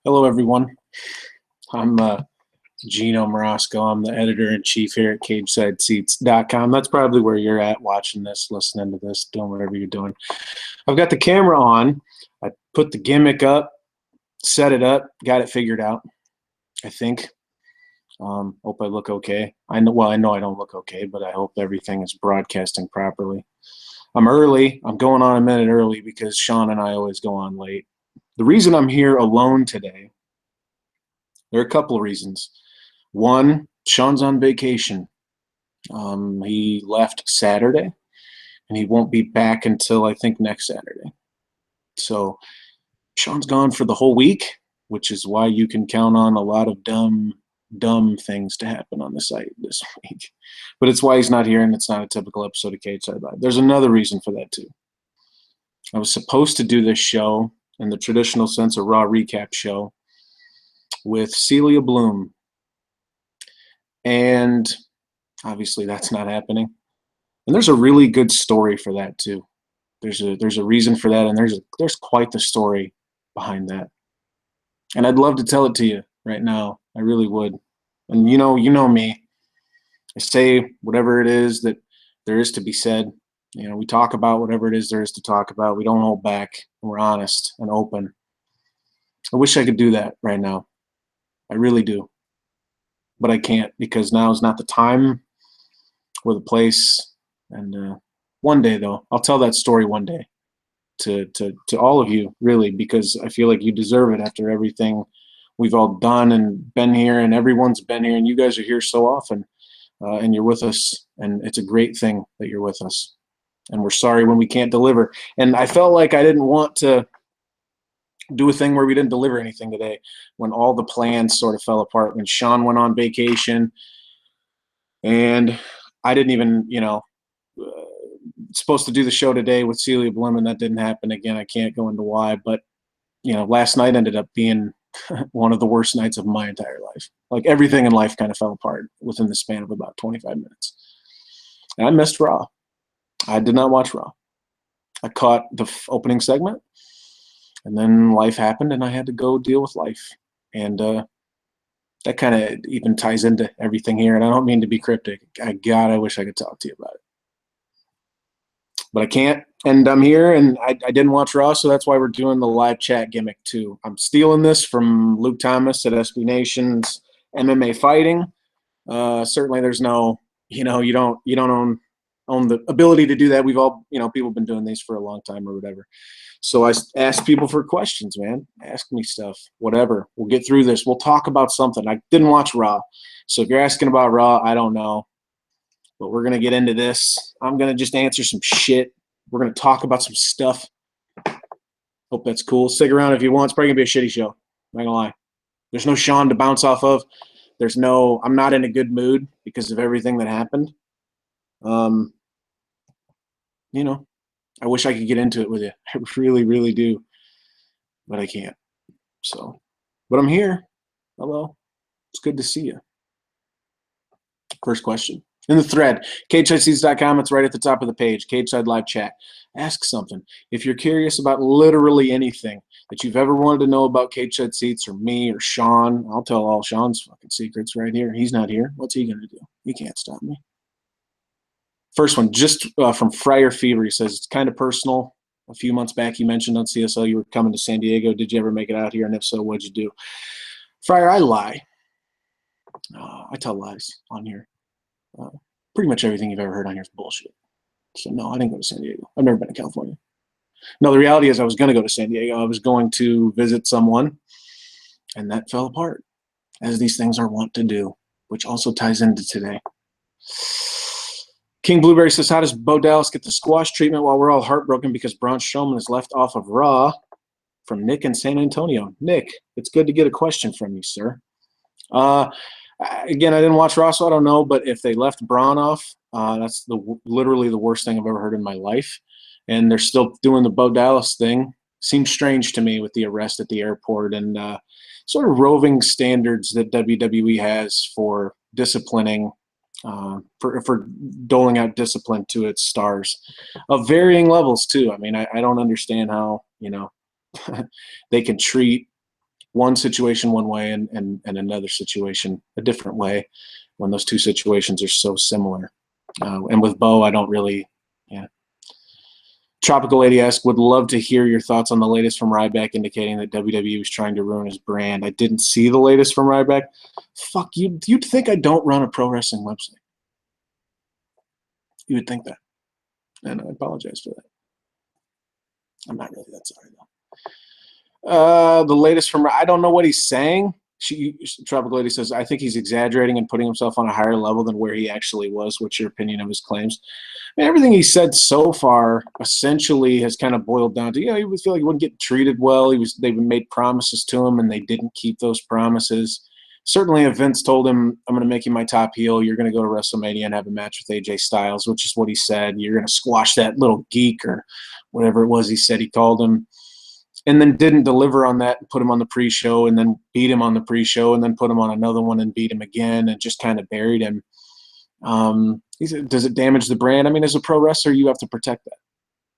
Hello, everyone. I'm Geno Mrosko. I'm the editor-in-chief here at Cagesideseats.com. That's probably where you're at watching this, listening to this, doing whatever you're doing. I've got the camera on. I put the gimmick up, set it up, got it figured out, I think. Hope I look okay. I know I don't look okay, but I hope everything is broadcasting properly. I'm early. I'm going on a minute early because Sean and I always go on late. The reason I'm here alone today, there are a couple of reasons. One, Sean's on vacation. He left Saturday, and he won't be back until I think next Saturday. So Sean's gone for the whole week, which is why you can count on a lot of dumb things to happen on the site this week. But it's why he's not here, and it's not a typical episode of Cageside Live. There's another reason for that, too. I was supposed to do this show in the traditional sense, a Raw recap show, with Celia Bloom. And obviously that's not happening. And there's a really good story for that too. There's a reason for that, and there's quite the story behind that. And I'd love to tell it to you right now. I really would. And you know me. I say whatever it is that there is to be said. We talk about whatever it is there is to talk about. We don't hold back. We're honest and open. I wish I could do that right now. I really do. But I can't, because now is not the time or the place. And one day, though, I'll tell that story one day to all of you, really, because I feel like you deserve it after everything we've all done and been here, and everyone's been here, and you guys are here so often, and you're with us, and it's a great thing that you're with us. And we're sorry when we can't deliver. And I felt like I didn't want to do a thing where we didn't deliver anything today, when all the plans sort of fell apart, when Sean went on vacation, and I didn't even, supposed to do the show today with Celia Bloom, and that didn't happen. Again, I can't go into why, but last night ended up being one of the worst nights of my entire life. Like, everything in life kind of fell apart within the span of about 25 minutes. And I missed Raw. I did not watch Raw. I caught the opening segment, and then life happened, and I had to go deal with life. And that kind of even ties into everything here. And I don't mean to be cryptic. God, I wish I could talk to you about it. But I can't. And I'm here, and I didn't watch Raw, so that's why we're doing the live chat gimmick, too. I'm stealing this from Luke Thomas at SB Nation's MMA Fighting. Certainly there's no, you don't own the ability to do that. We've all, people have been doing these for a long time or whatever. So I asked people for questions, man. Ask me stuff, whatever. We'll get through this. We'll talk about something. I didn't watch Raw. So if you're asking about Raw, I don't know. But we're going to get into this. I'm going to just answer some shit. We're going to talk about some stuff. Hope that's cool. Stick around if you want. It's probably going to be a shitty show. I'm not going to lie. There's no Sean to bounce off of. I'm not in a good mood because of everything that happened. I wish I could get into it with you. I really, really do. But I can't. So, but I'm here. Hello. It's good to see you. First question. In the thread, CagesideSeats.com, it's right at the top of the page. Cageside Live Chat. Ask something. If you're curious about literally anything that you've ever wanted to know about Cageside Seats or me or Sean, I'll tell all Sean's fucking secrets right here. He's not here. What's he going to do? He can't stop me. First one, just from Friar Fever. He says, it's kind of personal. A few months back, you mentioned on CSL you were coming to San Diego. Did you ever make it out here? And if so, what'd you do? Friar, I lie. I tell lies on here. Pretty much everything you've ever heard on here is bullshit. So no, I didn't go to San Diego. I've never been to California. No, the reality is I was going to go to San Diego. I was going to visit someone, and that fell apart, as these things are wont to do, which also ties into today. King Blueberry says, how does Bo Dallas get the squash treatment while we're all heartbroken because Braun Strowman is left off of Raw? From Nick in San Antonio. Nick, it's good to get a question from you, sir. Again, I didn't watch Raw, so I don't know, but if they left Braun off, that's literally the worst thing I've ever heard in my life. And they're still doing the Bo Dallas thing. Seems strange to me with the arrest at the airport and sort of roving standards that WWE has for disciplining, for doling out discipline to its stars of varying levels too. I mean, I don't understand how, they can treat one situation one way and another situation a different way when those two situations are so similar. And with Bo, I don't really, yeah. Tropical Lady asks, would love to hear your thoughts on the latest from Ryback indicating that WWE was trying to ruin his brand. I didn't see the latest from Ryback. Fuck, you'd think I don't run a pro wrestling website. You would think that. And I apologize for that. I'm not really that sorry, though. The latest from, I don't know what he's saying. Tropical Lady says, I think he's exaggerating and putting himself on a higher level than where he actually was. What's your opinion of his claims? I mean, everything he said so far essentially has kind of boiled down to, he would feel like he wouldn't get treated well. They've made promises to him and they didn't keep those promises. Certainly if Vince told him, I'm going to make you my top heel, you're going to go to WrestleMania and have a match with AJ Styles, which is what he said. You're going to squash that little geek or whatever it was he said he called him. And then didn't deliver on that and put him on the pre-show and then beat him on the pre-show and then put him on another one and beat him again and just kind of buried him. He said, does it damage the brand? I mean, as a pro wrestler, you have to protect that.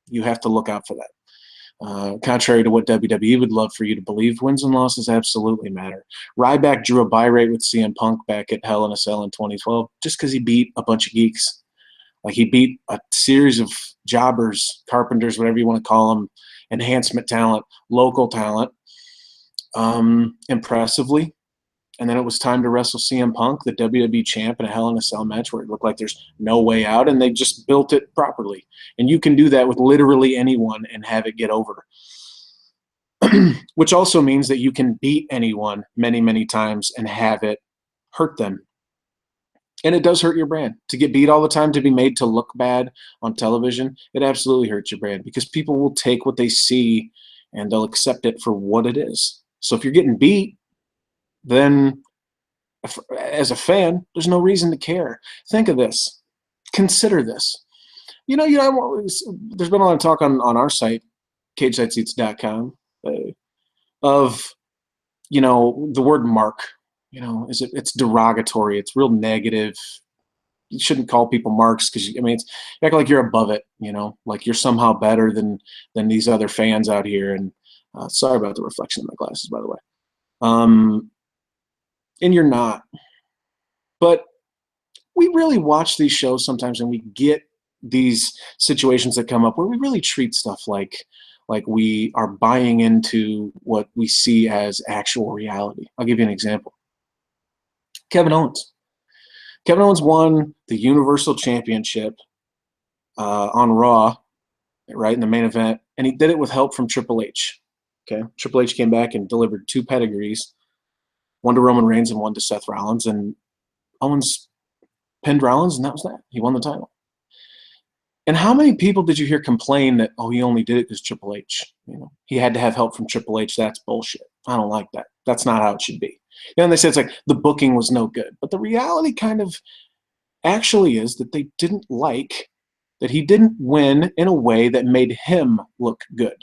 You have to look out for that. Contrary to what WWE would love for you to believe, wins and losses absolutely matter. Ryback drew a buy rate with CM Punk back at Hell in a Cell in 2012 just because he beat a bunch of geeks. Like he beat a series of jobbers, carpenters, whatever you want to call them, enhancement talent, local talent, impressively. And then it was time to wrestle CM Punk, the WWE champ, in a Hell in a Cell match where it looked like there's no way out, and they just built it properly. And you can do that with literally anyone and have it get over. Which also means that you can beat anyone many, many times and have it hurt them. And it does hurt your brand. To get beat all the time, to be made to look bad on television, it absolutely hurts your brand because people will take what they see and they'll accept it for what it is. So if you're getting beat, then as a fan, there's no reason to care. Think of this. Consider this. There's been a lot of talk on our site, CagesideSeats.com, of, the word mark. It's derogatory. It's real negative. You shouldn't call people marks because you act like you're above it. Like you're somehow better than these other fans out here. And sorry about the reflection in my glasses, by the way. And you're not. But we really watch these shows sometimes, and we get these situations that come up where we really treat stuff like we are buying into what we see as actual reality. I'll give you an example. Kevin Owens. Kevin Owens won the Universal Championship on Raw, right, in the main event, and he did it with help from Triple H. Okay, Triple H came back and delivered 2 pedigrees, one to Roman Reigns and one to Seth Rollins, and Owens pinned Rollins, and that was that. He won the title. And how many people did you hear complain that, he only did it because Triple H, he had to have help from Triple H? That's bullshit. I don't like that. That's not how it should be. And they say it's like the booking was no good. But the reality kind of actually is that they didn't like that he didn't win in a way that made him look good.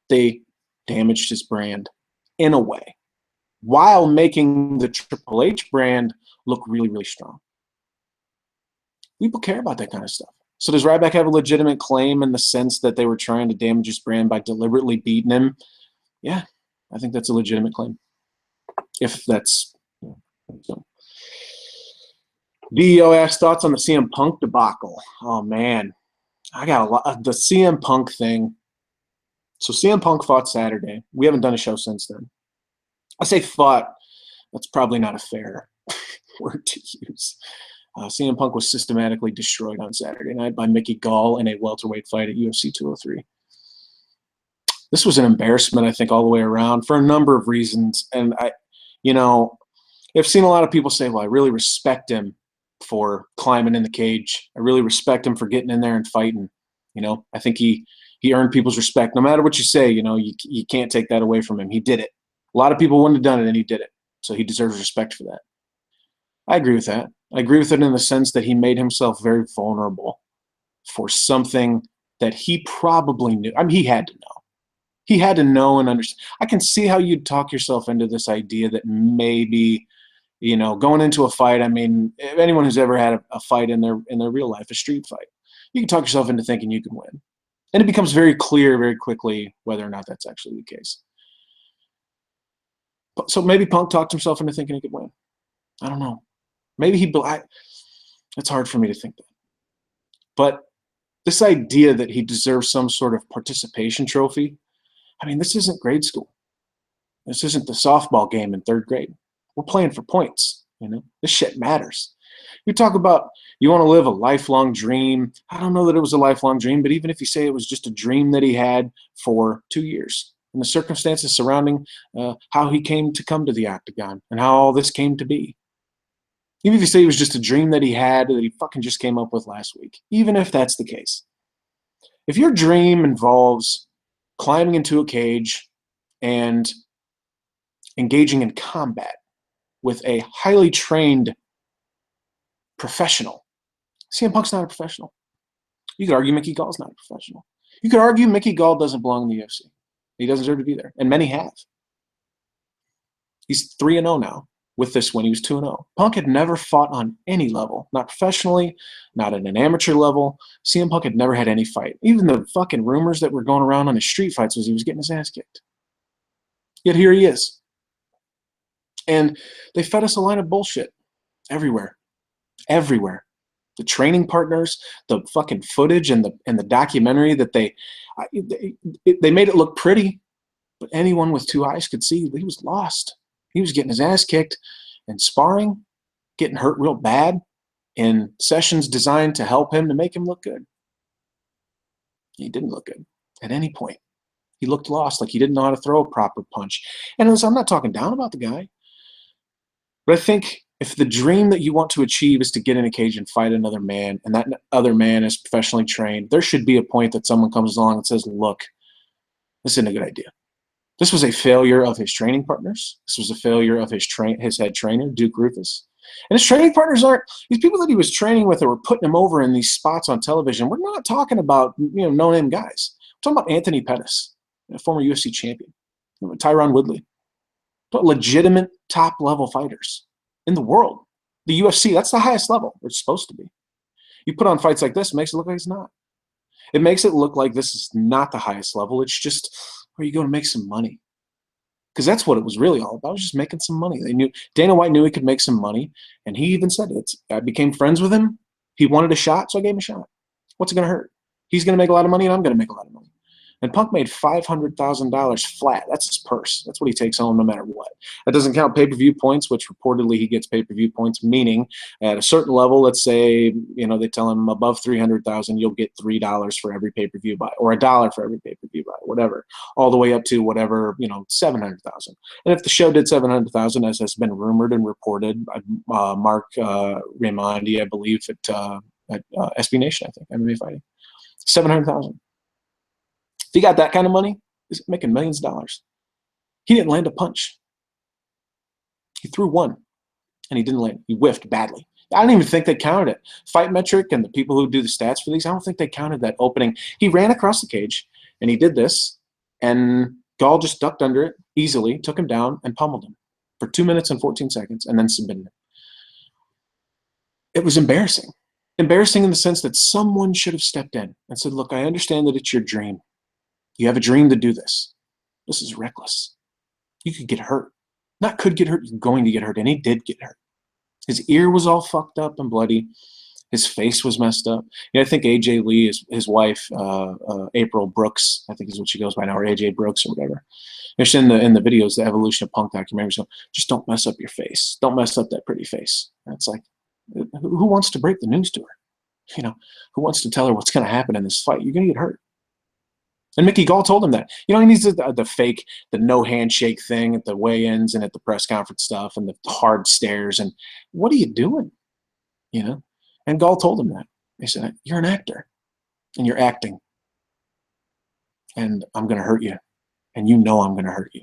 They damaged his brand in a way while making the Triple H brand look really, really strong. People care about that kind of stuff. So does Ryback have a legitimate claim in the sense that they were trying to damage his brand by deliberately beating him? Yeah, I think that's a legitimate claim. If that's so. DEO asks thoughts on the CM Punk debacle. Oh man, I got a lot. The CM Punk thing. So CM Punk fought Saturday. We haven't done a show since then. I say fought. That's probably not a fair word to use. CM Punk was systematically destroyed on Saturday night by Mickey Gall in a welterweight fight at UFC 203. This was an embarrassment, I think, all the way around for a number of reasons. And I've seen a lot of people say, well, I really respect him for climbing in the cage. I really respect him for getting in there and fighting. I think he earned people's respect. No matter what you say, you can't take that away from him. He did it. A lot of people wouldn't have done it, and he did it. So he deserves respect for that. I agree with that. I agree with it in the sense that he made himself very vulnerable for something that he probably knew. He had to know. He had to know and understand. I can see how you'd talk yourself into this idea that maybe, going into a fight, if anyone who's ever had a fight in their real life, a street fight, you can talk yourself into thinking you can win. And it becomes very clear very quickly whether or not that's actually the case. So maybe Punk talked himself into thinking he could win. I don't know. Maybe it's hard for me to think that. But this idea that he deserves some sort of participation trophy, I mean, this isn't grade school. This isn't the softball game in 3rd grade. We're playing for points, you know? This shit matters. You talk about you want to live a lifelong dream. I don't know that it was a lifelong dream, but even if you say it was just a dream that he had for 2 years, and the circumstances surrounding how he came to the octagon and how all this came to be. Even if you say it was just a dream that he had that he fucking just came up with last week, even if that's the case. If your dream involves climbing into a cage and engaging in combat with a highly trained professional, CM Punk's not a professional. You could argue Mickey Gall's not a professional. You could argue Mickey Gall doesn't belong in the UFC. He doesn't deserve to be there, and many have. He's 3-0 now. With this win, he was 2-0. Punk had never fought on any level, not professionally, not at an amateur level. CM Punk had never had any fight. Even the fucking rumors that were going around on his street fights was he was getting his ass kicked. Yet here he is. And they fed us a line of bullshit everywhere. Everywhere. The training partners, the fucking footage and the documentary that they made it look pretty, but anyone with 2 eyes could see he was lost. He was getting his ass kicked in sparring, getting hurt real bad in sessions designed to help him to make him look good. He didn't look good at any point. He looked lost, like he didn't know how to throw a proper punch. And listen, I'm not talking down about the guy, but I think if the dream that you want to achieve is to get in a cage and fight another man, and that other man is professionally trained, there should be a point that someone comes along and says, look, this isn't a good idea. This was a failure of his training partners. This was a failure of his head trainer, Duke Rufus. And his training partners aren't these people that he was training with or were putting him over in these spots on television. We're not talking about no-name guys. We're talking about Anthony Pettis, a former UFC champion, Tyron Woodley, legitimate top-level fighters in the world. The UFC, that's the highest level. It's supposed to be. You put on fights like this, it makes it look like it's not. It makes it look like this is not the highest level. It's just where you go to make some money. Because that's what it was really all about. It was just making some money. Dana White knew he could make some money, and he even said it. I became friends with him. He wanted a shot, so I gave him a shot. What's it going to hurt? He's going to make a lot of money, and I'm going to make a lot of money. And Punk made $500,000 flat. That's his purse. That's what he takes home no matter what. That doesn't count pay-per-view points, which reportedly he gets pay-per-view points, meaning at a certain level, let's say, they tell him above $300,000, you'll get $3 for every pay-per-view buy, or $1 for every pay-per-view buy, whatever, all the way up to whatever, $700,000. And if the show did $700,000, as has been rumored and reported, Mark Raimondi, I believe, at SB Nation, I think, MMA Fighting, $700,000. If he got that kind of money, he's making millions of dollars. He didn't land a punch. He threw one, and he didn't land. He whiffed badly. I don't even think they counted it. Fight Metric and the people who do the stats for these, I don't think they counted that opening. He ran across the cage, and he did this, and Gall just ducked under it easily, took him down, and pummeled him for 2 minutes and 14 seconds, and then submitted him. It was embarrassing. Embarrassing in the sense that someone should have stepped in and said, look, I understand that it's your dream. You have a dream to do this. This is reckless. You could get hurt. Not could get hurt, you're going to get hurt. And he did get hurt. His ear was all fucked up and bloody. His face was messed up. I think AJ Lee, his wife, April Brooks, I think is what she goes by now, or AJ Brooks or whatever. It's in the videos, the Evolution of Punk documentary. So just don't mess up your face. Don't mess up that pretty face. And it's like, who wants to break the news to her? Who wants to tell her what's going to happen in this fight? You're going to get hurt. And Mickey Gall told him that. He needs the fake, the no handshake thing at the weigh-ins and at the press conference stuff and the hard stares. And what are you doing? And Gall told him that. He said, you're an actor and you're acting. And I'm going to hurt you. And I'm going to hurt you.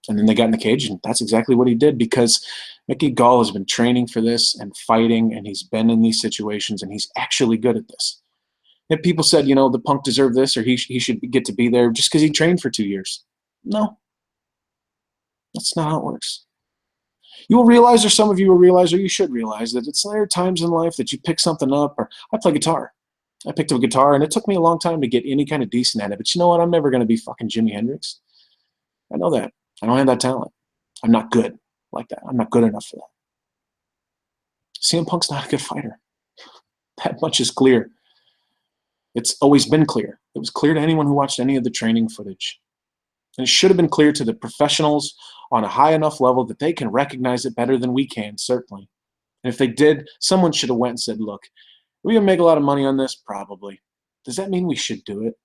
And then they got in the cage, and that's exactly what he did, because Mickey Gall has been training for this and fighting, and he's been in these situations, and he's actually good at this. If people said, the Punk deserved this, or he should get to be there just because he trained for 2 years. No. That's not how it works. You will realize, or some of you will realize, or you should realize, that there are times in life that you pick something up, or I play guitar. I picked up a guitar, and it took me a long time to get any kind of decent at it. But you know what? I'm never going to be fucking Jimi Hendrix. I know that. I don't have that talent. I'm not good like that. I'm not good enough for that. CM Punk's not a good fighter. That much is clear. It's always been clear. It was clear to anyone who watched any of the training footage. And it should have been clear to the professionals on a high enough level that they can recognize it better than we can, certainly. And if they did, someone should have went and said, look, are we going to make a lot of money on this? Probably. Does that mean we should do it?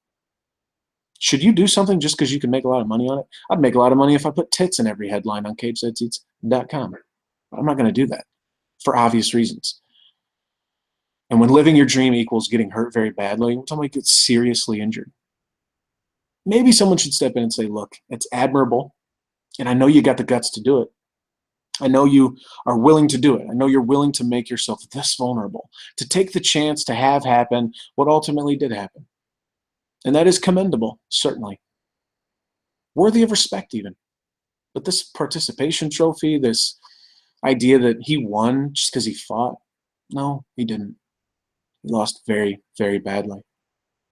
Should you do something just because you can make a lot of money on it? I'd make a lot of money if I put tits in every headline on CagesideSeats.com. But I'm not going to do that for obvious reasons. And when living your dream equals getting hurt very badly, when somebody gets seriously injured, maybe someone should step in and say, look, it's admirable, and I know you got the guts to do it. I know you are willing to do it. I know you're willing to make yourself this vulnerable, to take the chance to have happen what ultimately did happen. And that is commendable, certainly. Worthy of respect, even. But this participation trophy, this idea that he won just because he fought, no, he didn't. He lost very, very badly,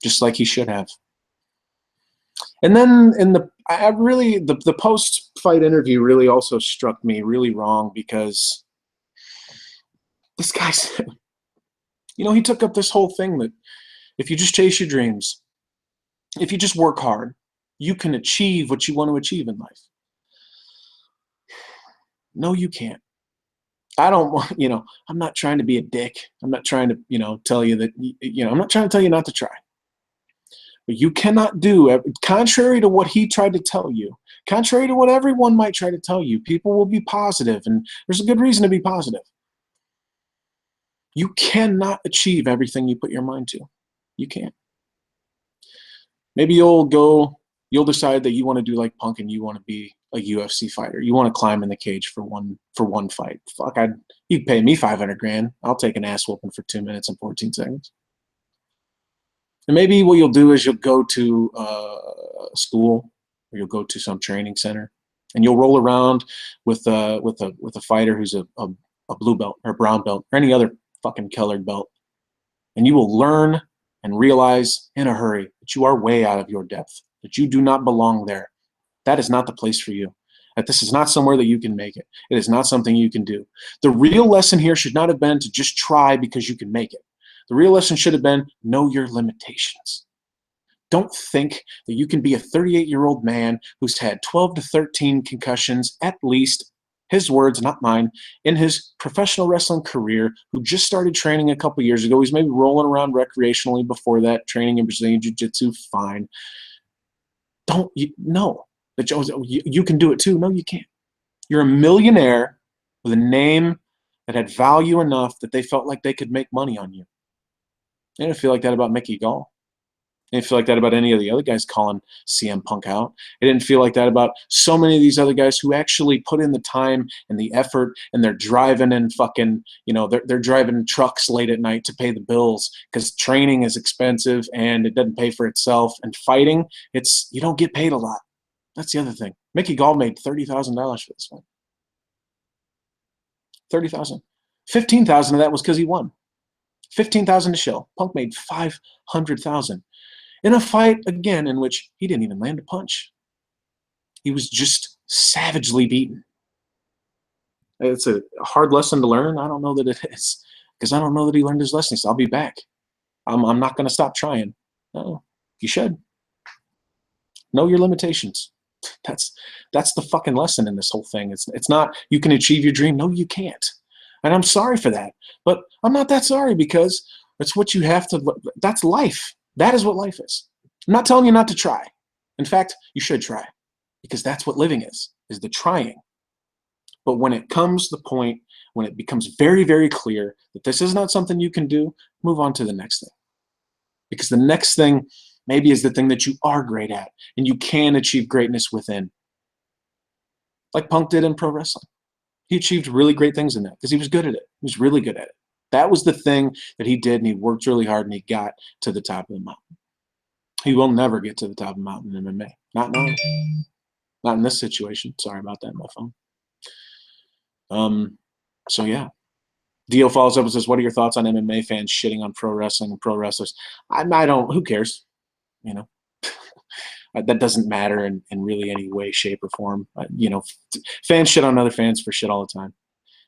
just like he should have. And then in the post-fight interview really also struck me really wrong, because this guy said, he took up this whole thing that if you just chase your dreams, if you just work hard, you can achieve what you want to achieve in life. No, you can't. I don't want, I'm not trying to be a dick. I'm not trying to, tell you that, I'm not trying to tell you not to try. But you cannot do, contrary to what he tried to tell you, contrary to what everyone might try to tell you, people will be positive, and there's a good reason to be positive. You cannot achieve everything you put your mind to. You can't. Maybe you'll decide that you want to do like Punk and you want to be a UFC fighter. You want to climb in the cage for one fight. Fuck, you'd pay me $500,000. I'll take an ass whooping for 2 minutes and 14 seconds. And maybe what you'll do is you'll go to a school, or you'll go to some training center, and you'll roll around with a fighter who's a blue belt or a brown belt or any other fucking colored belt, and you will learn and realize in a hurry that you are way out of your depth, that you do not belong there. That is not the place for you. That this is not somewhere that you can make it. It is not something you can do. The real lesson here should not have been to just try because you can make it. The real lesson should have been, know your limitations. Don't think that you can be a 38-year-old man who's had 12 to 13 concussions, at least, his words, not mine, in his professional wrestling career, who just started training a couple years ago. He's maybe rolling around recreationally before that, training in Brazilian Jiu-Jitsu, fine. No. But you can do it too. No, you can't. You're a millionaire with a name that had value enough that they felt like they could make money on you. They didn't feel like that about Mickey Gall. They didn't feel like that about any of the other guys calling CM Punk out. They didn't feel like that about so many of these other guys who actually put in the time and the effort, and they're driving in fucking, they're driving trucks late at night to pay the bills because training is expensive and it doesn't pay for itself. And fighting, you don't get paid a lot. That's the other thing. Mickey Gall made $30,000 for this one. $30,000. $15,000 of that was because he won. $15,000 to show. Punk made $500,000 in a fight, again, in which he didn't even land a punch. He was just savagely beaten. It's a hard lesson to learn. I don't know that it is, because I don't know that he learned his lesson. So I'll be back. I'm not going to stop trying. No, you should. Know your limitations. That's the fucking lesson in this whole thing. It's not you can achieve your dream. No, you can't. And I'm sorry for that. But I'm not that sorry, because it's what you have to, that's life. That is what life is. I'm not telling you not to try. In fact, you should try, because that's what living is the trying. But when it comes to the point, when it becomes very, very clear that this is not something you can do, move on to the next thing. Because the next thing maybe is the thing that you are great at, and you can achieve greatness within. Like Punk did in pro wrestling. He achieved really great things in that because he was good at it. He was really good at it. That was the thing that he did, and he worked really hard, and he got to the top of the mountain. He will never get to the top of the mountain in MMA. Not now. Not in this situation. Sorry about that, my phone. So yeah. Dio follows up and says, what are your thoughts on MMA fans shitting on pro wrestling and pro wrestlers? I don't, who cares? That doesn't matter in really any way, shape, or form. Fans shit on other fans for shit all the time,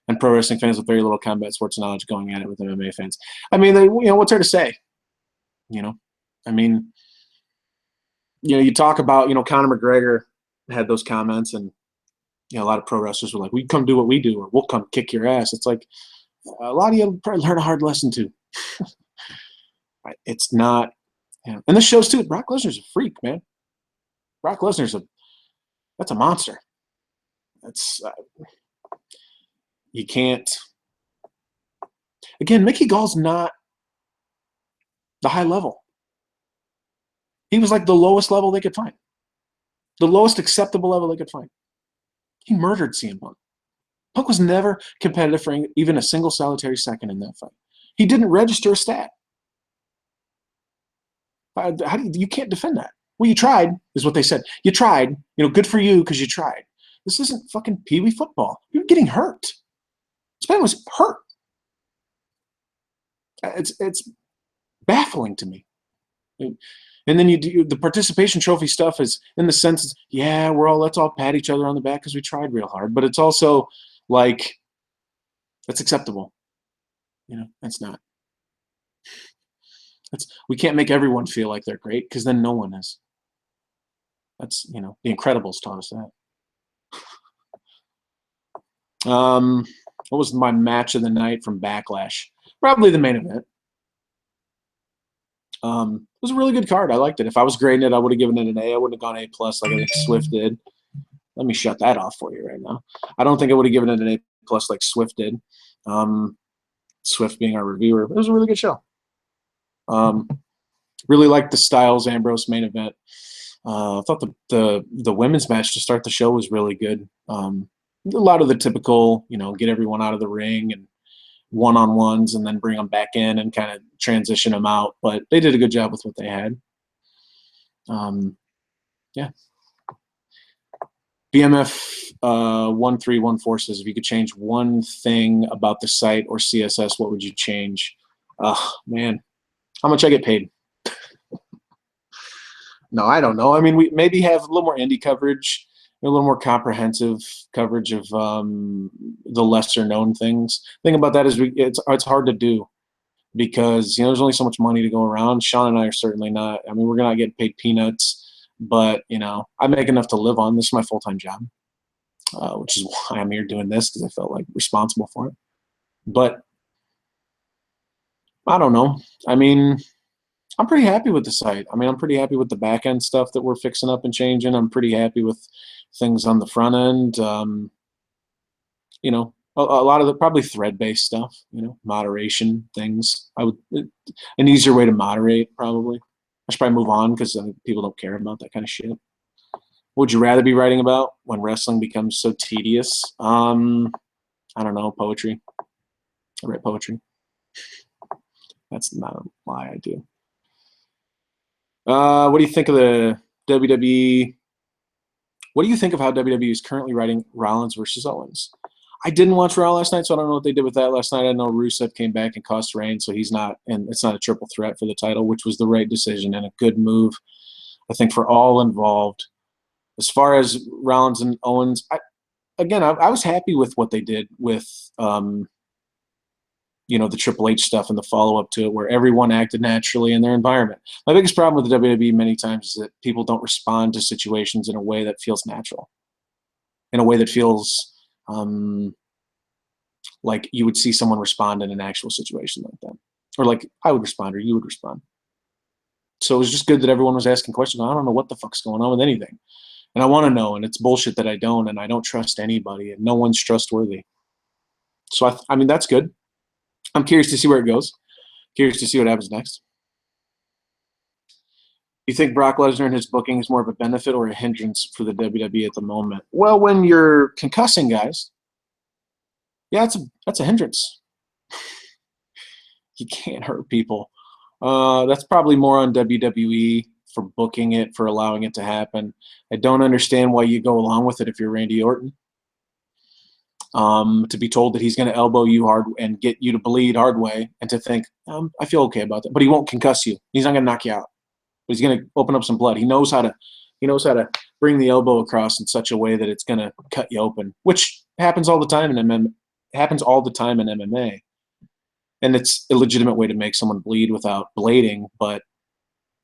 and pro wrestling fans with very little combat sports knowledge going at it with MMA fans. I mean, what's there to say? I mean, you talk about, Conor McGregor had those comments, and a lot of pro wrestlers were like, "We come do what we do, or we'll come kick your ass." It's like a lot of you probably learn a hard lesson too. It's not, and this shows too. Brock Lesnar's a freak, man. Brock Lesnar's that's a monster. That's you can't. Again, Mickey Gall's not the high level. He was like the lowest level they could find, the lowest acceptable level they could find. He murdered CM Punk. Punk was never competitive for even a single solitary second in that fight. He didn't register a stat. You can't defend that. Well, you tried, is what they said. You tried. Good for you because you tried. This isn't fucking Pee Wee football. You're getting hurt. This man was hurt. It's baffling to me. And then you do the participation trophy stuff is in the sense, yeah, let's all pat each other on the back because we tried real hard. But it's also like, that's acceptable. That's not. We can't make everyone feel like they're great because then no one is. That's, The Incredibles taught us that. What was my match of the night from Backlash? Probably the main event. It was a really good card. I liked it. If I was grading it, I would have given it an A. I wouldn't have gone A+ like I think Swift did. Let me shut that off for you right now. I don't think I would have given it an A+ like Swift did. Swift being our reviewer. It was a really good show. Really liked the Styles Ambrose main event. I thought the women's match to start the show was really good. A lot of the typical, get everyone out of the ring and one-on-ones and then bring them back in and kind of transition them out. But they did a good job with what they had. Yeah. BMF 1314 says, if you could change one thing about the site or CSS, what would you change? Man, how much I get paid? No, I don't know. I mean, we maybe have a little more indie coverage, a little more comprehensive coverage of the lesser known things. The thing about that is it's hard to do because there's only so much money to go around. Sean and I are certainly not. I mean, we're not getting paid peanuts, but I make enough to live on. This is my full-time job, which is why I'm here doing this, because I felt like responsible for it. But I don't know. I mean, I'm pretty happy with the site. I mean, I'm pretty happy with the back end stuff that we're fixing up and changing. I'm pretty happy with things on the front end. A lot of the probably thread-based stuff, moderation things. An easier way to moderate, probably. I should probably move on because people don't care about that kind of shit. What would you rather be writing about when wrestling becomes so tedious? I don't know, poetry. I write poetry. That's not a lie, I do. What do you think of the WWE? What do you think of how WWE is currently writing Rollins versus Owens? I didn't watch Raw last night, so I don't know what they did with that last night. I know Rusev came back and cost Reigns, so he's not, and it's not a triple threat for the title, which was the right decision and a good move, I think, for all involved. As far as Rollins and Owens, I was happy with what they did with the Triple H stuff and the follow-up to it, where everyone acted naturally in their environment. My biggest problem with the WWE many times is that people don't respond to situations in a way that feels natural, in a way that feels like you would see someone respond in an actual situation like that. Or like I would respond or you would respond. So it was just good that everyone was asking questions. I don't know what the fuck's going on with anything. And I want to know, and it's bullshit that I don't, and I don't trust anybody, and no one's trustworthy. So, I mean, that's good. I'm curious to see where it goes. Curious to see what happens next. You think Brock Lesnar and his booking is more of a benefit or a hindrance for the WWE at the moment? Well, when you're concussing guys, yeah, that's a hindrance. You can't hurt people. That's probably more on WWE for booking it, for allowing it to happen. I don't understand why you go along with it if you're Randy Orton. To be told that he's going to elbow you hard and get you to bleed hard way, and to think, I feel okay about that. But he won't concuss you. He's not going to knock you out. But he's going to open up some blood. He knows how to He knows how to bring the elbow across in such a way that it's going to cut you open, which happens all the time in MMA. Happens all the time in MMA, and it's a legitimate way to make someone bleed without blading. But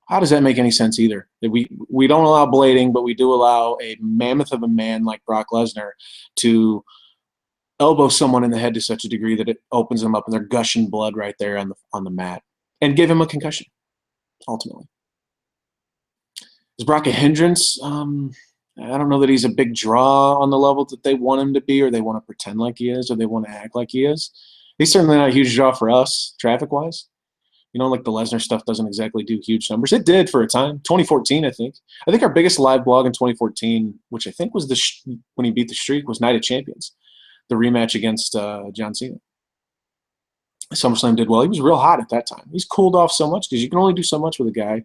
how does that make any sense either? We don't allow blading, but we do allow a mammoth of a man like Brock Lesnar to elbow someone in the head to such a degree that it opens them up and they're gushing blood right there on the mat, and give him a concussion. Ultimately, is Brock a hindrance? I don't know that he's a big draw on the level that they want him to be, or they want to pretend like he is, or they want to act like he is. He's certainly not a huge draw for us, traffic-wise. You know, like the Lesnar stuff doesn't exactly do huge numbers. It did for a time. 2014, I think. I think our biggest live blog in 2014, which I think was when he beat the streak, was Night of Champions, the rematch against John Cena. SummerSlam did well. He was real hot at that time. He's cooled off so much because you can only do so much with a guy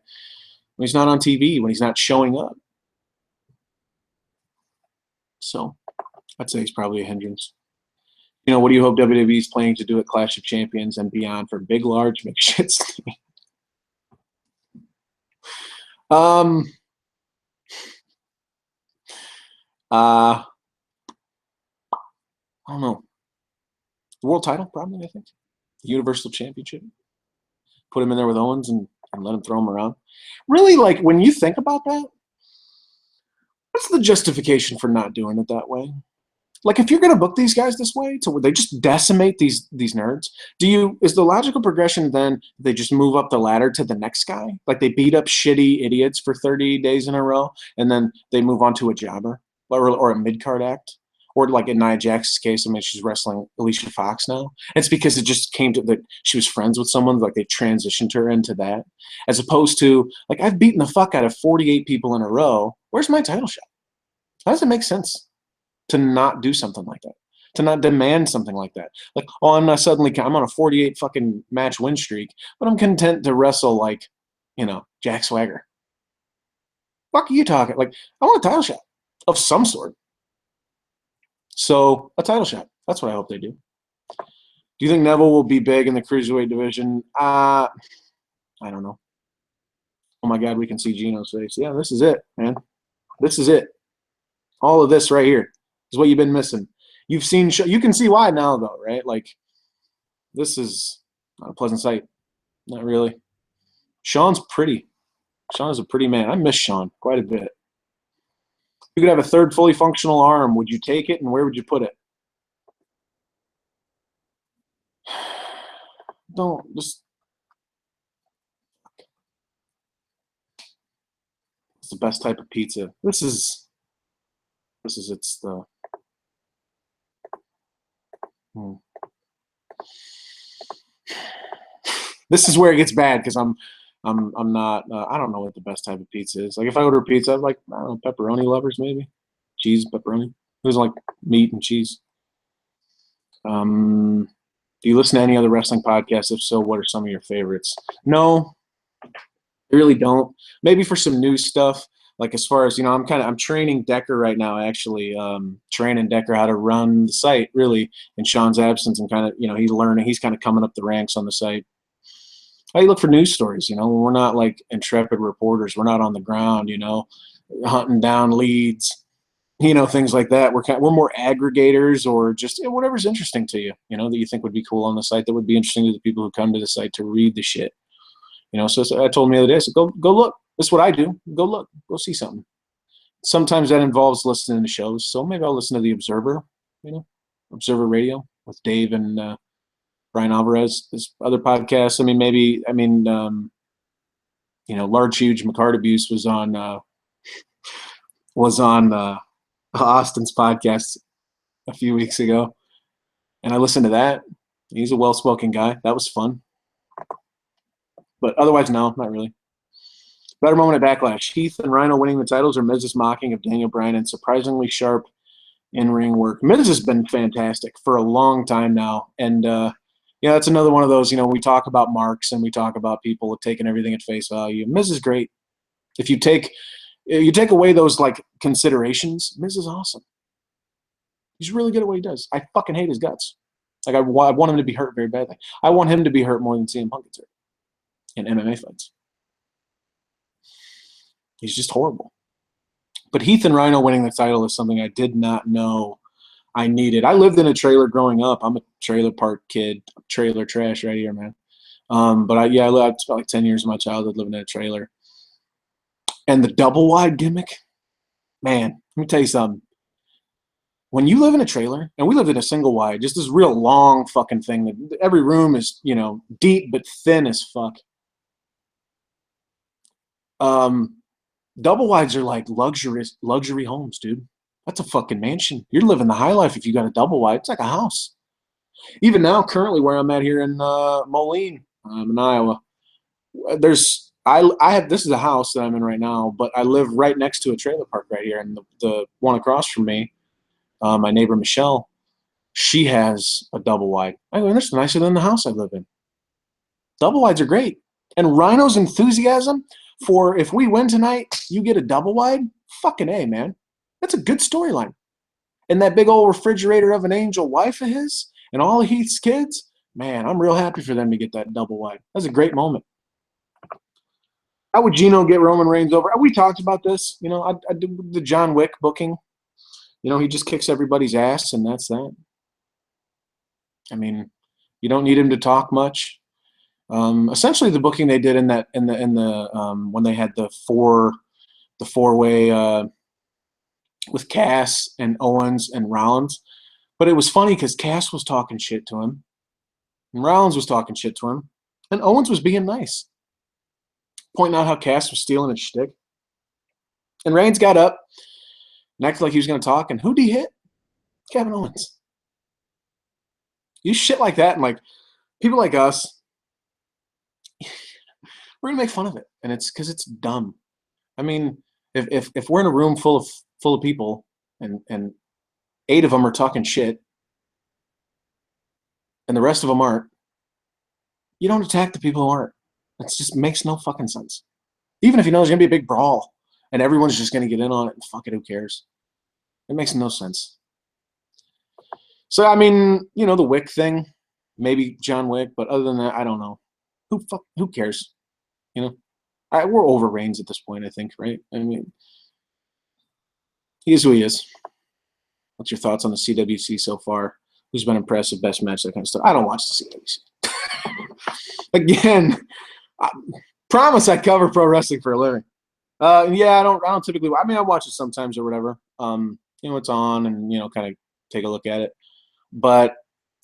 when he's not on TV, when he's not showing up. So I'd say he's probably a hindrance. You know, what do you hope WWE is planning to do at Clash of Champions and beyond for big, large, McShits? I don't know. The world title, probably, I think. The Universal Championship. Put him in there with Owens and let him throw him around. Really, like, when you think about that, what's the justification for not doing it that way? Like, if you're going to book these guys this way, to where they just decimate these nerds, is the logical progression then they just move up the ladder to the next guy? Like, they beat up shitty idiots for 30 days in a row, and then they move on to a jobber or a mid-card act? Or like in Nia Jax's case, I mean, she's wrestling Alicia Fox now. It's because it just came to that she was friends with someone, like they transitioned her into that. As opposed to, like, I've beaten the fuck out of 48 people in a row. Where's my title shot? How does it make sense to not do something like that? To not demand something like that? Like, oh, I'm on a 48 fucking match win streak, but I'm content to wrestle like, you know, Jack Swagger. Fuck are you talking? Like, I want a title shot of some sort. So, a title shot. That's what I hope they do. Do you think Neville will be big in the cruiserweight division? I don't know. Oh my God, we can see Geno's face. Yeah, this is it, man. This is it. All of this right here is what you've been missing. You've seen. You can see why now, though, right? Like, this is not a pleasant sight. Not really. Sean's pretty. Sean is a pretty man. I miss Sean quite a bit. You could have a third fully functional arm. Would you take it, and where would you put it? Don't just. It's the best type of pizza. This is it's the. This is where it gets bad because I'm not. I don't know what the best type of pizza is. Like, if I order pizza, I'd like, I don't know, pepperoni lovers maybe, cheese, pepperoni. Who's like meat and cheese? Do you listen to any other wrestling podcasts? If so, what are some of your favorites? No, I really don't. Maybe for some new stuff. Like, as far as, you know, I'm training Decker right now, actually, training Decker how to run the site, really, in Sean's absence, and kind of, you know, he's kind of coming up the ranks on the site. How do you look for news stories? You know, we're not like intrepid reporters. We're not on the ground, you know, hunting down leads, you know, things like that. We're more aggregators, or just, you know, whatever's interesting to you, you know, that you think would be cool on the site, that would be interesting to the people who come to the site to read the shit. You know, so I told him the other day, I said, go look. That's what I do. Go look. Go see something. Sometimes that involves listening to shows. So maybe I'll listen to The Observer, you know, Observer Radio with Dave and Brian Alvarez. There's other podcasts. You know, Large Huge McCart Abuse was on Austin's podcast a few weeks ago, and I listened to that. He's a well-spoken guy. That was fun. But otherwise, no, not really. Better moment at Backlash: Heath and Rhino winning the titles, or Miz's mocking of Daniel Bryan and surprisingly sharp in-ring work? Miz has been fantastic for a long time now, and yeah, that's another one of those. You know, we talk about marks and we talk about people taking everything at face value. Miz is great. If you take away those like considerations, Miz is awesome. He's really good at what he does. I fucking hate his guts. Like, I want him to be hurt very badly. I want him to be hurt more than CM Punk gets hurt in MMA fights. He's just horrible. But Heath and Rhino winning the title is something I did not know I needed. I lived in a trailer growing up. I'm a trailer park kid, trailer trash right here, man. But I spent like 10 years of my childhood living in a trailer. And the double wide gimmick, man, let me tell you something. When you live in a trailer, and we lived in a single wide, just this real long fucking thing that every room is, deep but thin as fuck. Double wides are like luxury homes, dude. That's a fucking mansion. You're living the high life if you got a double wide. It's like a house. Even now, currently where I'm at here in Moline, in Iowa, I have this is a house that I'm in right now, but I live right next to a trailer park right here, and the one across from me, my neighbor Michelle, she has a double wide. I go, this is nicer than the house I live in. Double wides are great, and Rhino's enthusiasm for if we win tonight, you get a double wide. Fucking A, man. That's a good storyline. And that big old refrigerator of an angel wife of his and all of Heath's kids, man, I'm real happy for them to get that double wide. That's a great moment. How would Geno get Roman Reigns over? We talked about this. I did the John Wick booking. He just kicks everybody's ass, and that's that. I mean, you don't need him to talk much. Essentially, the booking they did in the when they had the four-way with Cass and Owens and Rollins, but it was funny because Cass was talking shit to him, and Rollins was talking shit to him, and Owens was being nice, pointing out how Cass was stealing his shtick. And Reigns got up and acted like he was going to talk, and who'd he hit? Kevin Owens. You shit like that, and like people like us, we're gonna make fun of it, and it's because it's dumb. I mean, if we're in a room full of people, and 8 of them are talking shit, and the rest of them aren't, you don't attack the people who aren't. It just makes no fucking sense. Even if you know there's gonna be a big brawl, and everyone's just gonna get in on it, and fuck it, who cares? It makes no sense. So I mean, the Wick thing, maybe John Wick, but other than that, I don't know. Who cares? We're over Reigns at this point, I think, right? I mean, he is who he is. What's your thoughts on the CWC so far? Who's been impressive, best match, that kind of stuff? I don't watch the CWC. Again, I promise I cover pro wrestling for a living. Yeah, I don't typically. I mean, I watch it sometimes or whatever. It's on, and kind of take a look at it. But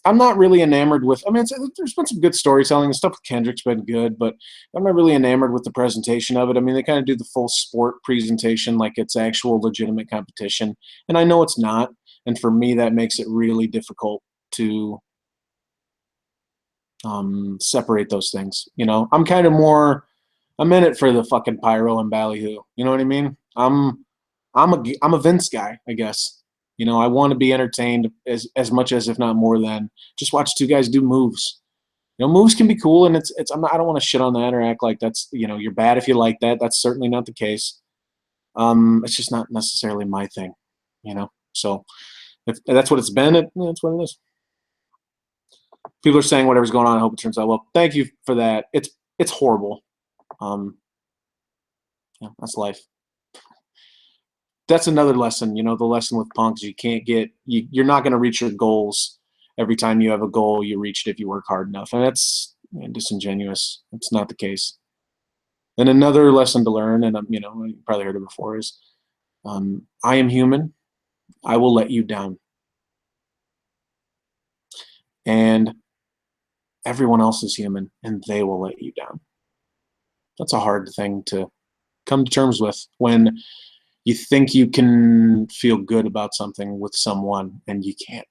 I'm not really enamored with. I mean, there's been some good storytelling. The stuff with Kendrick's been good, but I'm not really enamored with the presentation of it. I mean, they kind of do the full sport presentation like it's actual legitimate competition, and I know it's not. And for me, that makes it really difficult to separate those things. I'm kind of more. I'm in it for the fucking pyro and ballyhoo. You know what I mean? I'm a Vince guy, I guess. I want to be entertained as much as, if not more than, just watch two guys do moves. Moves can be cool, and I don't want to shit on that or act like that's, you're bad if you like that. That's certainly not the case. It's just not necessarily my thing, So if that's what it's been, that's what it is. People are saying whatever's going on, I hope it turns out well. Thank you for that. It's horrible. That's life. That's another lesson, the lesson with Punk is you're not going to reach your goals every time you have a goal. You reach it if you work hard enough, and that's disingenuous. It's not the case. And another lesson to learn, and you probably heard it before, is I am human. I will let you down, and everyone else is human, and they will let you down. That's a hard thing to come to terms with when you think you can feel good about something with someone and you can't.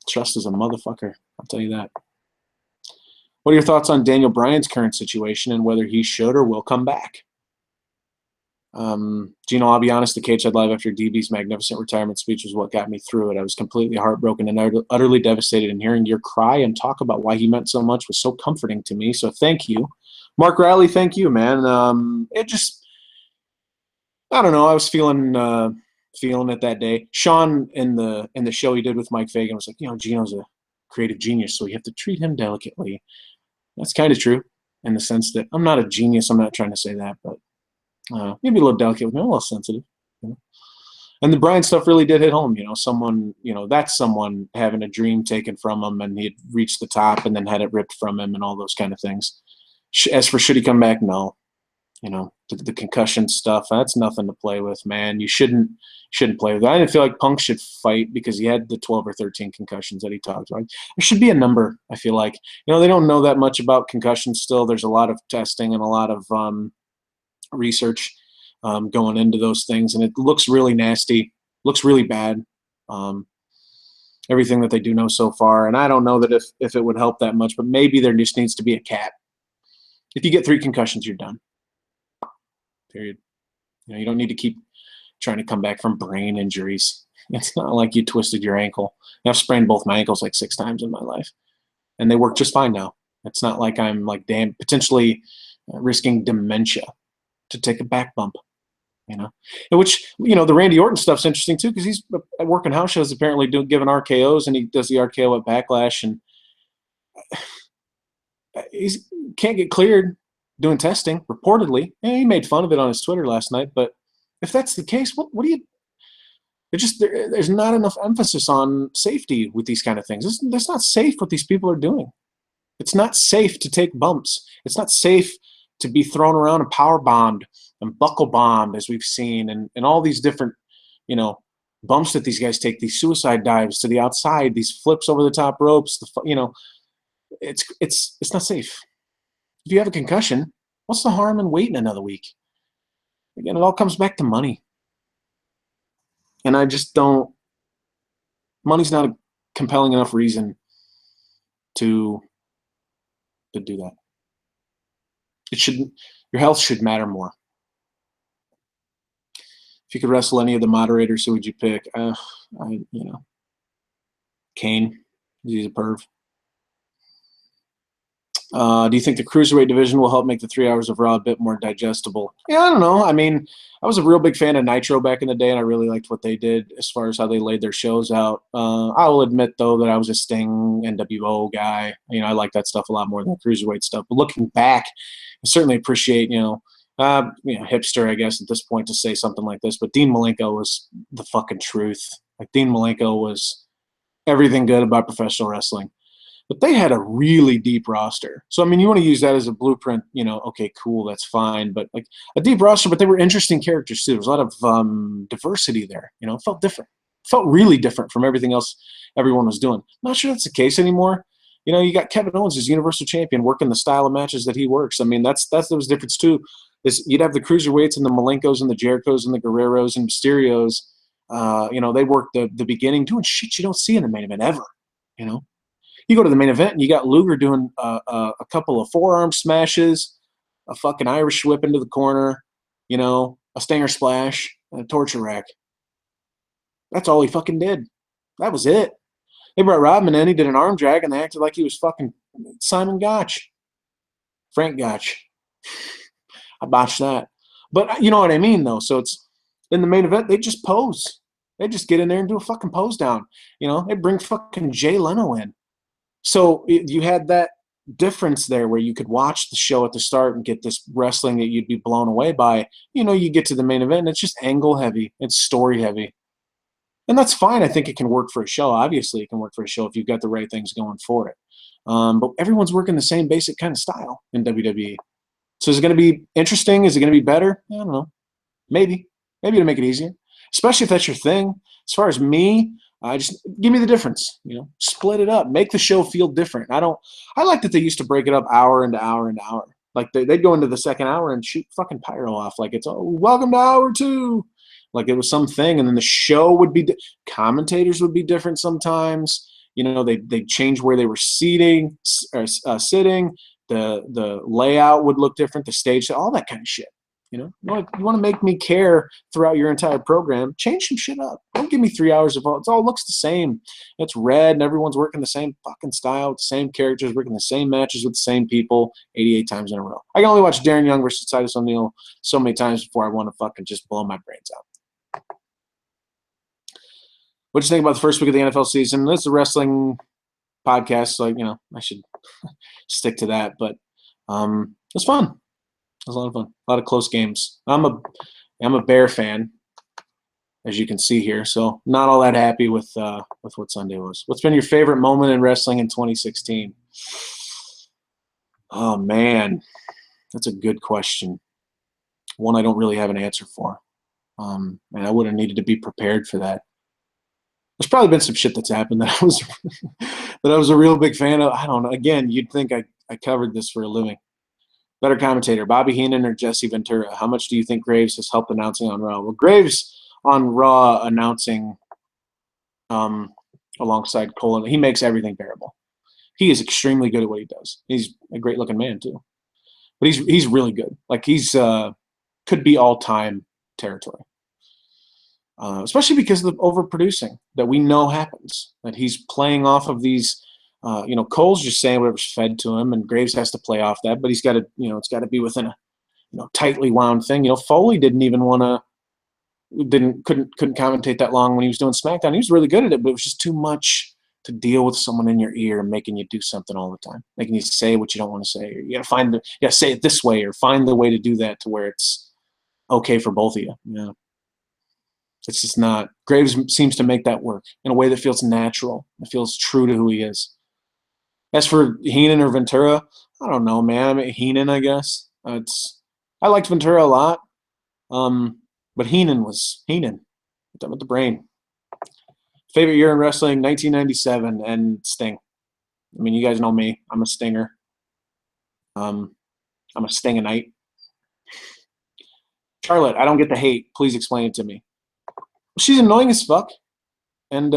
Trust is a motherfucker, I'll tell you that. What are your thoughts on Daniel Bryan's current situation and whether he should or will come back? Gino, I'll be honest, the Cageside Live after DB's magnificent retirement speech was what got me through it. I was completely heartbroken and utterly devastated, and hearing your cry and talk about why he meant so much was so comforting to me, so thank you. Mark Riley, thank you, man. I don't know. I was feeling it that day. Sean in the show he did with Mike Fagan was like, Gino's a creative genius, so you have to treat him delicately. That's kind of true in the sense that I'm not a genius. I'm not trying to say that, but Maybe a little delicate with me, a little sensitive. You know? And the Brian stuff really did hit home. Someone, that's someone having a dream taken from him, and he had reached the top and then had it ripped from him, and all those kind of things. As for should he come back, no. The concussion stuff, that's nothing to play with, man. You shouldn't play with that. I didn't feel like Punk should fight because he had the 12 or 13 concussions that he talked about. There should be a number, I feel like. They don't know that much about concussions still. There's a lot of testing and a lot of research going into those things, and it looks really nasty, looks really bad. Everything that they do know so far, and I don't know that if it would help that much, but maybe there just needs to be a cap. If you get 3 concussions, you're done. Period. You don't need to keep trying to come back from brain injuries. It's not like you twisted your ankle. I've sprained both my ankles like 6 times in my life, and they work just fine now. It's not like I'm like potentially risking dementia to take a back bump. Which the Randy Orton stuff's interesting too, because he's working house shows apparently giving RKOs, and he does the RKO at Backlash, and he can't get cleared doing testing, reportedly. He made fun of it on his Twitter last night, but if that's the case, what do you – there's not enough emphasis on safety with these kind of things. That's not safe what these people are doing. It's not safe to take bumps. It's not safe to be thrown around and power bombed and buckle bombed, as we've seen, and all these different, bumps that these guys take, these suicide dives to the outside, these flips over the top ropes, it's not safe. If you have a concussion, what's the harm in waiting another week? Again, it all comes back to money. And I just don't – money's not a compelling enough reason to do that. It shouldn't – your health should matter more. If you could wrestle any of the moderators, who would you pick? Kane. He's a perv. Do you think the Cruiserweight division will help make the 3 hours of Raw a bit more digestible? Yeah, I don't know. I mean, I was a real big fan of Nitro back in the day, and I really liked what they did as far as how they laid their shows out. I will admit, though, that I was a Sting NWO guy. I like that stuff a lot more than the Cruiserweight stuff. But looking back, I certainly appreciate, hipster, I guess, at this point to say something like this. But Dean Malenko was the fucking truth. Like, Dean Malenko was everything good about professional wrestling. But they had a really deep roster. So, I mean, you want to use that as a blueprint, okay, cool, that's fine. But, like, a deep roster, but they were interesting characters, too. There was a lot of diversity there. It felt different. It felt really different from everything else everyone was doing. I'm not sure that's the case anymore. You got Kevin Owens as Universal Champion working the style of matches that he works. I mean, that's those difference, too. You'd have the Cruiserweights and the Malenkos and the Jerichos and the Guerreros and Mysterios. They work the beginning doing shit you don't see in the main event ever, You go to the main event and you got Luger doing a couple of forearm smashes, a fucking Irish whip into the corner, a stinger splash, and a torture rack. That's all he fucking did. That was it. They brought Rodman in. He did an arm drag, and they acted like he was fucking Simon Gotch. Frank Gotch. I botched that. But you know what I mean, though. So it's in the main event, they just pose. They just get in there and do a fucking pose down. They bring fucking Jay Leno in. So you had that difference there where you could watch the show at the start and get this wrestling that you'd be blown away by. You get to the main event and it's just angle heavy. It's story heavy. And that's fine. I think it can work for a show. Obviously, it can work for a show if you've got the right things going for it. But everyone's working the same basic kind of style in WWE. So is it going to be interesting? Is it going to be better? I don't know. Maybe. Maybe to make it easier. Especially if that's your thing. As far as me, just give me the difference, split it up, make the show feel different. I like that they used to break it up hour into hour into hour. Like they'd go into the second hour and shoot fucking pyro off. Like it's, welcome to hour 2. Like it was something. And then the show would be, commentators would be different sometimes. They'd change where they were sitting. The layout would look different, the stage, all that kind of shit. You want to make me care throughout your entire program, change some shit up. Don't give me 3 hours of it all looks the same. It's red and everyone's working the same fucking style, with the same characters, working the same matches with the same people 88 times in a row. I can only watch Darren Young versus Titus O'Neil so many times before I want to fucking just blow my brains out. What do you think about the first week of the NFL season? This is a wrestling podcast, so I should stick to that. But it's fun. was a lot of fun. A lot of close games. I'm a Bear fan, as you can see here, so not all that happy with what Sunday was. What's been your favorite moment in wrestling in 2016? Oh man, that's a good question. One I don't really have an answer for. And I would have needed to be prepared for that. There's probably been some shit that's happened that I was that I was a real big fan of. I don't know. Again, you'd think I covered this for a living. Better commentator, Bobby Heenan or Jesse Ventura? How much do you think Graves has helped announcing on Raw? Well, Graves on Raw announcing alongside Cole, he makes everything bearable. He is extremely good at what he does. He's a great looking man too, but he's really good. Like he's could be all time territory. Especially because of the overproducing that we know happens. That he's playing off of these, Cole's just saying whatever's fed to him, and Graves has to play off that. But he's got to, it's got to be within a, tightly wound thing. Foley couldn't commentate that long when he was doing SmackDown. He was really good at it, but it was just too much to deal with someone in your ear and making you do something all the time, making you say what you don't want to say. Or you got to say it this way, or find the way to do that to where it's okay for both of you. Yeah. It's just not. Graves seems to make that work in a way that feels natural. It feels true to who he is. As for Heenan or Ventura, I don't know, man. I mean, Heenan, I guess. I liked Ventura a lot, but Heenan was Heenan. With the brain. Favorite year in wrestling, 1997, and Sting. I mean, you guys know me. I'm a stinger. I'm a Stingonite. Charlotte, I don't get the hate. Please explain it to me. She's annoying as fuck, and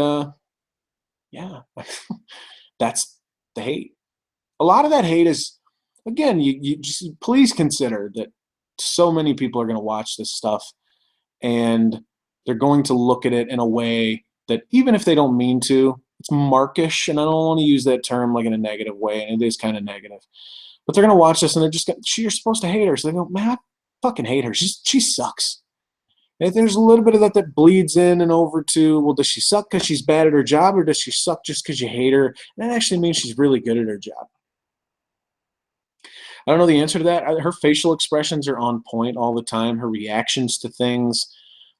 yeah, that's the hate. A lot of that hate is, again, you just please consider that so many people are going to watch this stuff, and they're going to look at it in a way that, even if they don't mean to, it's markish, and I don't want to use that term like in a negative way, and it is kind of negative. But they're going to watch this, and they're just going, you're supposed to hate her, so they go, man, I fucking hate her. She sucks. And there's a little bit of that bleeds in and over to, well, does she suck because she's bad at her job, or does she suck just because you hate her? And that actually means she's really good at her job. I don't know the answer to that. Her facial expressions are on point all the time. Her reactions to things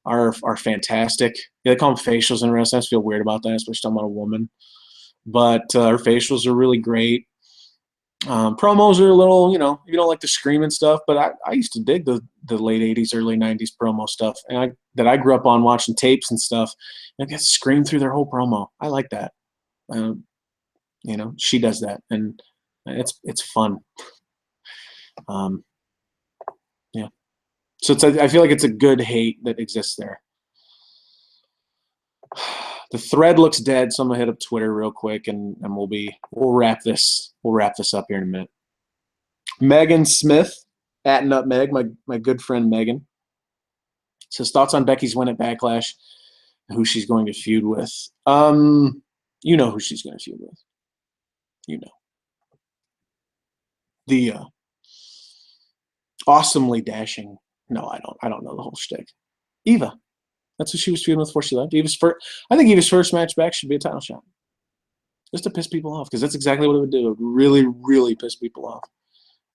are fantastic. Yeah, they call them facials in wrestling. I feel weird about that, especially talking about a woman. But her facials are really great. Promos are a little, you don't like to scream and stuff, but I used to dig the late 80s, early 90s promo stuff, and I grew up on watching tapes and stuff, and I get to scream through their whole promo. I like that. She does that, and it's fun. Yeah. So I feel like it's a good hate that exists there. The thread looks dead, so I'm gonna hit up Twitter real quick, and we'll wrap this up here in a minute. Megan Smith at Nutmeg, my good friend Megan, says thoughts on Becky's win at Backlash, who she's going to feud with. You know who she's going to feud with. The awesomely dashing. No, I don't know the whole shtick. Eva. That's who she was feuding with before she left. I think Eva's first match back should be a title shot. Just to piss people off, because that's exactly what it would do. It would really, really piss people off.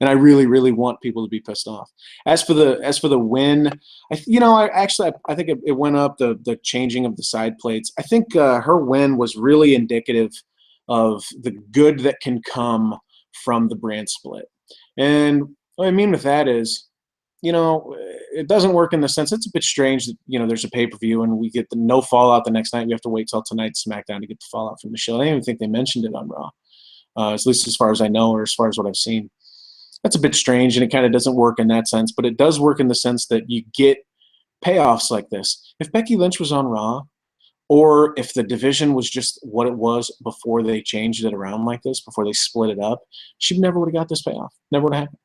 And I really, really want people to be pissed off. As for the win, I think it went up, the changing of the side plates. I think her win was really indicative of the good that can come from the brand split. And what I mean with that is, it doesn't work in the sense, it's a bit strange that, there's a pay-per-view and we get the no fallout the next night. We have to wait till tonight's SmackDown to get the fallout from the show. I don't even think they mentioned it on Raw, at least as far as I know, or as far as what I've seen. That's a bit strange, and it kind of doesn't work in that sense, but it does work in the sense that you get payoffs like this. If Becky Lynch was on Raw, or if the division was just what it was before they changed it around like this, before they split it up, she never would have got this payoff. Never would have happened.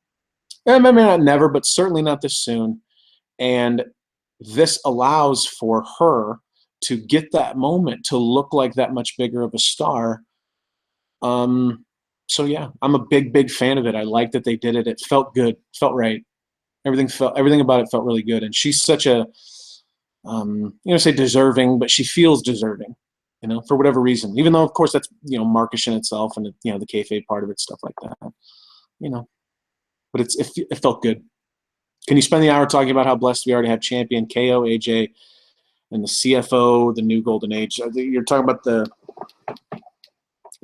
Maybe not never, but certainly not this soon. And this allows for her to get that moment to look like that much bigger of a star. So yeah, I'm a big fan of it. I like that they did it. It felt good, felt right. Everything about it felt really good. And she's such a, say deserving, but she feels deserving, for whatever reason. Even though, of course, that's markish in itself, and the kayfabe part of it, stuff like that. But it felt good. Can you spend the hour talking about how blessed we are to have champion KO, AJ, and the CFO, the new golden age? You're talking about the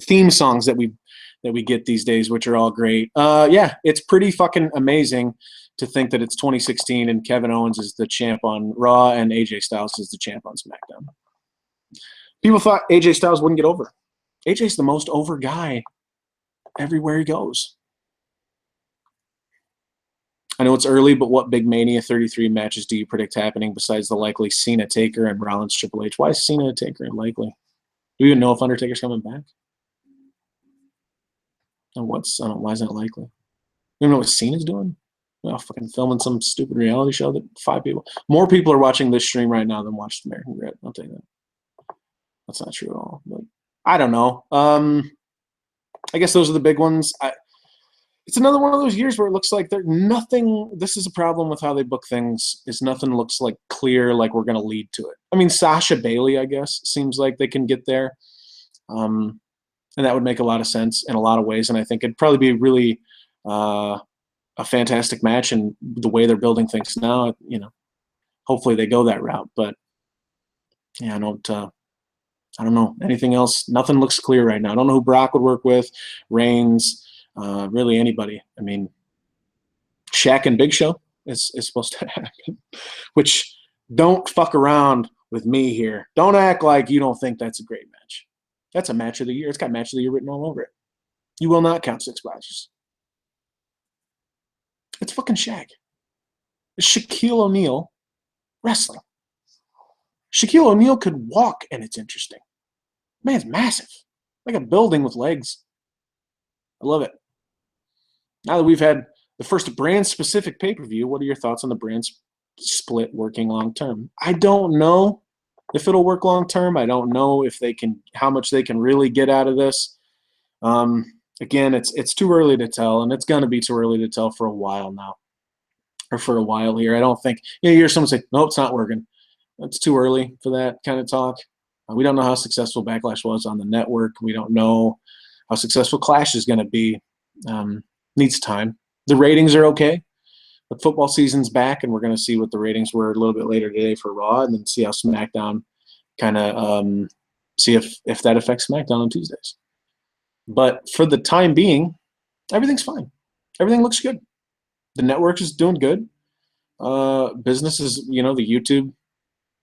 theme songs that we get these days, which are all great. Yeah, it's pretty fucking amazing to think that it's 2016 and Kevin Owens is the champ on Raw and AJ Styles is the champ on SmackDown. People thought AJ Styles wouldn't get over. AJ's the most over guy everywhere he goes. I know it's early, but what big Mania 33 matches do you predict happening besides the likely Cena Taker and Rollins Triple H? Why is Cena Taker unlikely? Do we even know if Undertaker's coming back? And why is that likely? You don't know what Cena's doing? Oh, fucking filming some stupid reality show that 5 people. More people are watching this stream right now than watched American Grid. I'll tell you that. That's not true at all. But I don't know. I guess those are the big ones. It's another one of those years where it looks like there's nothing. This is a problem with how they book things. Is nothing looks like clear, like we're going to lead to it. I mean, Sasha Bailey, I guess, seems like they can get there, and that would make a lot of sense in a lot of ways. And I think it'd probably be really a fantastic match. And the way they're building things now, hopefully they go that route. But yeah, I don't know anything else. Nothing looks clear right now. I don't know who Brock would work with, Reigns. Really anybody. I mean, Shaq and Big Show is supposed to happen, which don't fuck around with me here. Don't act like you don't think that's a great match. That's a match of the year. It's got match of the year written all over it. You will not count 6 matches. It's fucking Shaq. It's Shaquille O'Neal wrestling. Shaquille O'Neal could walk and it's interesting. Man's massive. Like a building with legs. I love it. Now that we've had the first brand-specific pay-per-view, what are your thoughts on the brand split working long-term? I don't know if it'll work long-term. I don't know if how much they can really get out of this. Again, it's too early to tell, and it's going to be too early to tell for a while now, or for a while here. I don't think you hear someone say, "Nope, it's not working." It's too early for that kind of talk. We don't know how successful Backlash was on the network. We don't know how successful Clash is going to be. Needs time. The ratings are okay, but football season's back, and we're going to see what the ratings were a little bit later today for Raw, and then see how SmackDown kind of see if that affects SmackDown on Tuesdays. But for the time being, everything's fine. Everything looks good. The network is doing good. Business is, the YouTube,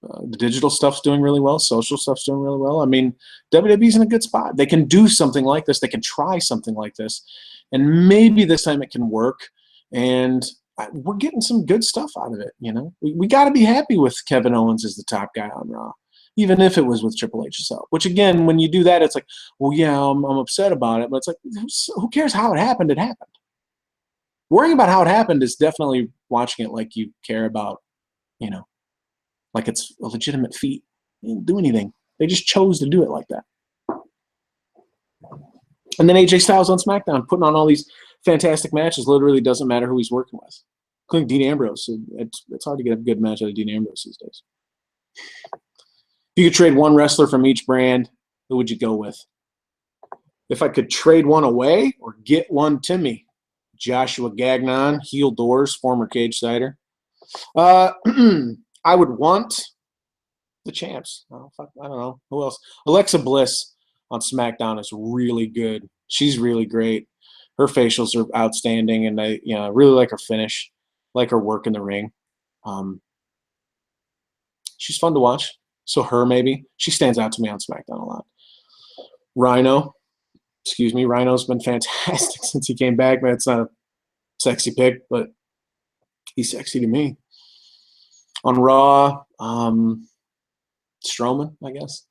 the digital stuff's doing really well. Social stuff's doing really well. I mean, WWE's in a good spot. They can do something like this. They can try something like this. And maybe this time it can work. And we're getting some good stuff out of it, We got to be happy with Kevin Owens as the top guy on Raw, even if it was with Triple H's help. Which, again, when you do that, it's like, well, yeah, I'm upset about it. But it's like, who cares how it happened? It happened. Worrying about how it happened is definitely watching it like you care about, like it's a legitimate feat. They didn't do anything. They just chose to do it like that. And then AJ Styles on SmackDown, putting on all these fantastic matches. Literally doesn't matter who he's working with, including Dean Ambrose. It's hard to get a good match out of Dean Ambrose these days. If you could trade one wrestler from each brand, who would you go with? If I could trade one away or get one to me, Joshua Gagnon, heel doors, former Cagesider. I would want the champs. Oh, fuck, I don't know. Who else? Alexa Bliss on SmackDown is really good. She's really great. Her facials are outstanding, and I really like her finish, like her work in the ring. She's fun to watch. So her, maybe. She stands out to me on SmackDown a lot. Rhino's been fantastic since he came back. Man, it's not a sexy pick, but he's sexy to me. On Raw, Strowman, I guess.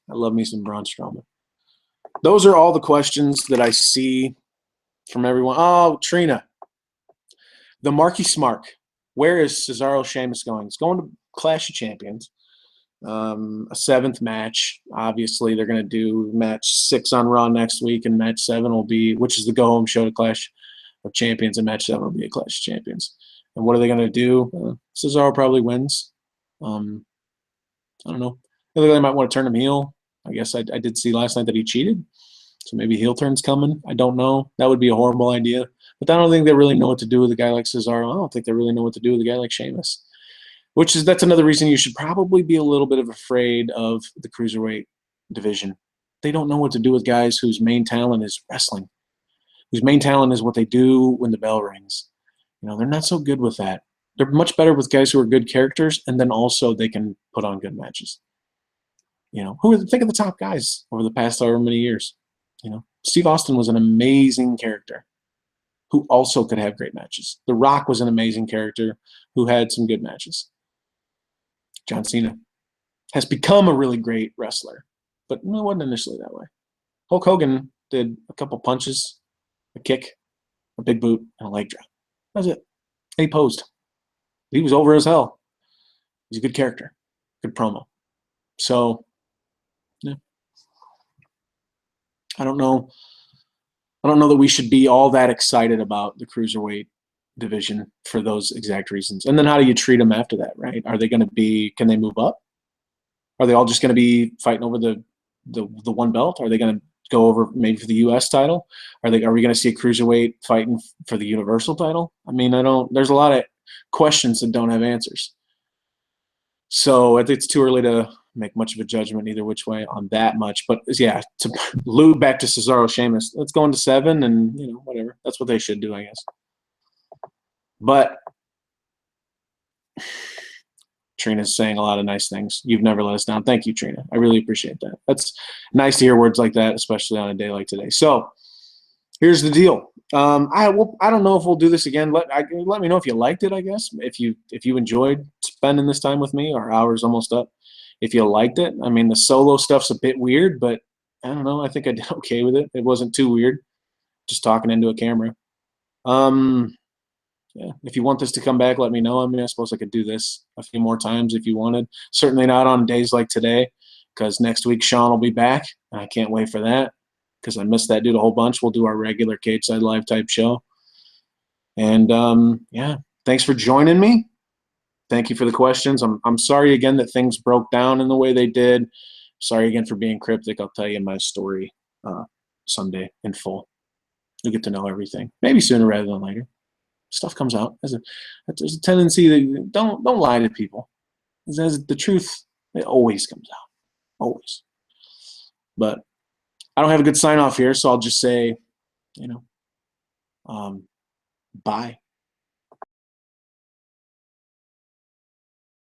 I love me some Braun Strowman. Those are all the questions that I see from everyone. Oh, Trina. The Marky Smark. Where is Cesaro Sheamus going? It's going to Clash of Champions. A 7th match. Obviously, they're going to do match 6 on Raw next week, and match 7 will be, which is the go-home show to Clash of Champions, and match 7 will be a Clash of Champions. And what are they going to do? Cesaro probably wins. I don't know. I think they might want to turn him heel. I guess I did see last night that he cheated. So maybe heel turn's coming. I don't know. That would be a horrible idea. But I don't think they really know what to do with a guy like Cesaro. I don't think they really know what to do with a guy like Sheamus. That's another reason you should probably be a little bit of afraid of the cruiserweight division. They don't know what to do with guys whose main talent is wrestling, whose main talent is what they do when the bell rings. They're not so good with that. They're much better with guys who are good characters, and then also they can put on good matches. Think of the top guys over the past however many years. Steve Austin was an amazing character who also could have great matches. The Rock was an amazing character who had some good matches. John Cena has become a really great wrestler, but it wasn't initially that way. Hulk Hogan did a couple punches, a kick, a big boot, and a leg drop. That's it. And he posed. He was over as hell. He's a good character, good promo. So, yeah. I don't know that we should be all that excited about the cruiserweight division for those exact reasons. And then how do you treat them after that, right? Are they going to be? Can they move up? Are they all just going to be fighting over the one belt? Are they going to go over maybe for the U.S. title? Are we going to see a cruiserweight fighting for the Universal title? I mean, there's a lot of questions that don't have answers. So I think it's too early to make much of a judgment either which way on that much. But yeah, to loop back to Cesaro, Sheamus, let's go into 7 and whatever. That's what they should do, I guess. But Trina's saying a lot of nice things. You've never let us down. Thank you, Trina. I really appreciate that. That's nice to hear words like that, especially on a day like today. So here's the deal. I don't know if we'll do this again. Let me know if you liked it, I guess. If you enjoyed spending this time with me. Our hour's almost up. If you liked it. I mean, the solo stuff's a bit weird, but I don't know. I think I did okay with it. It wasn't too weird. Just talking into a camera. Yeah, if you want this to come back, let me know. I mean, I suppose I could do this a few more times if you wanted. Certainly not on days like today, because next week Sean will be back, and I can't wait for that because I missed that dude a whole bunch. We'll do our regular Cageside Live type show. And, yeah, thanks for joining me. Thank you for the questions. I'm sorry again that things broke down in the way they did. Sorry again for being cryptic. I'll tell you my story someday in full. You'll get to know everything, maybe sooner rather than later. Stuff comes out. There's a tendency that don't lie to people. The truth, it always comes out, always. But I don't have a good sign off here, so I'll just say, bye.